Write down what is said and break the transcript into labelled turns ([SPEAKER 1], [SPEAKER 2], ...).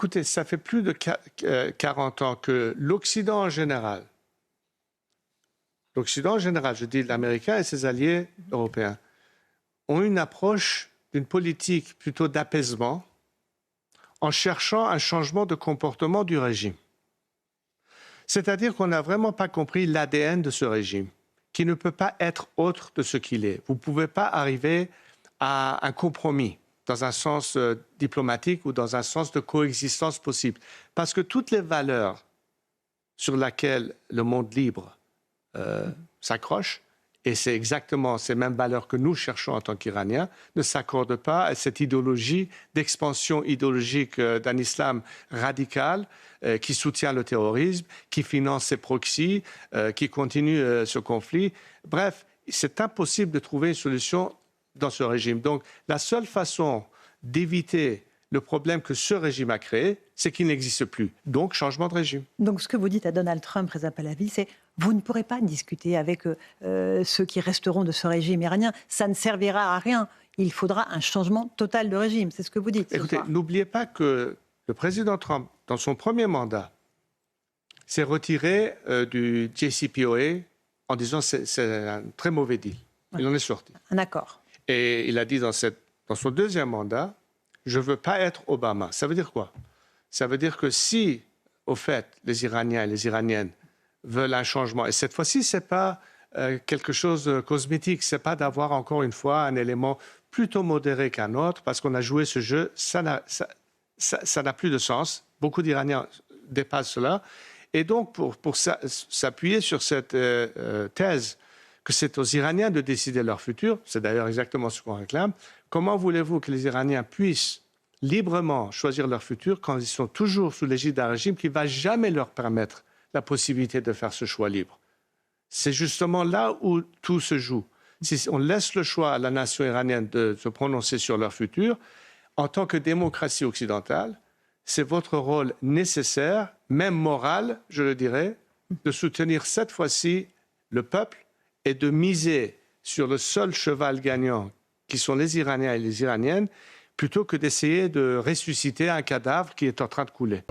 [SPEAKER 1] Écoutez, ça fait plus de 40 ans que l'Occident en général, je dis l'Américain et ses alliés européens, ont une approche d'une politique plutôt d'apaisement en cherchant un changement de comportement du régime. C'est-à-dire qu'on n'a vraiment pas compris l'ADN de ce régime, qui ne peut pas être autre de ce qu'il est. Vous ne pouvez pas arriver à un compromis dans un sens diplomatique ou dans un sens de coexistence possible. Parce que toutes les valeurs sur lesquelles le monde libre s'accroche, et c'est exactement ces mêmes valeurs que nous cherchons en tant qu'Iraniens, ne s'accordent pas à cette idéologie d'expansion idéologique d'un islam radical qui soutient le terrorisme, qui finance ses proxys, qui continue ce conflit. Bref, c'est impossible de trouver une solution dans ce régime. Donc, la seule façon d'éviter le problème que ce régime a créé, c'est qu'il n'existe plus. Donc, changement de régime.
[SPEAKER 2] Donc, ce que vous dites à Donald Trump, Reza Pahlavi, c'est vous ne pourrez pas discuter avec ceux qui resteront de ce régime iranien. Ça ne servira à rien. Il faudra un changement total de régime. C'est ce que vous dites.
[SPEAKER 1] Écoutez, n'oubliez pas que le président Trump, dans son premier mandat, s'est retiré du JCPOA en disant que c'est un très mauvais deal. Ouais. Il en est sorti.
[SPEAKER 2] Un accord.
[SPEAKER 1] Et il a dit dans son deuxième mandat, je ne veux pas être Obama. Ça veut dire quoi? Ça veut dire que si, au fait, les Iraniens et les Iraniennes veulent un changement, et cette fois-ci, ce n'est pas quelque chose de cosmétique, ce n'est pas d'avoir encore une fois un élément plutôt modéré qu'un autre, parce qu'on a joué ce jeu, ça n'a plus de sens. Beaucoup d'Iraniens dépassent cela. Et donc, pour s'appuyer sur cette thèse que c'est aux Iraniens de décider leur futur, c'est d'ailleurs exactement ce qu'on réclame, comment voulez-vous que les Iraniens puissent librement choisir leur futur quand ils sont toujours sous l'égide d'un régime qui ne va jamais leur permettre la possibilité de faire ce choix libre? C'est justement là où tout se joue. Si on laisse le choix à la nation iranienne de se prononcer sur leur futur, en tant que démocratie occidentale, c'est votre rôle nécessaire, même moral, je le dirais, de soutenir cette fois-ci le peuple et de miser sur le seul cheval gagnant qui sont les Iraniens et les Iraniennes, plutôt que d'essayer de ressusciter un cadavre qui est en train de couler.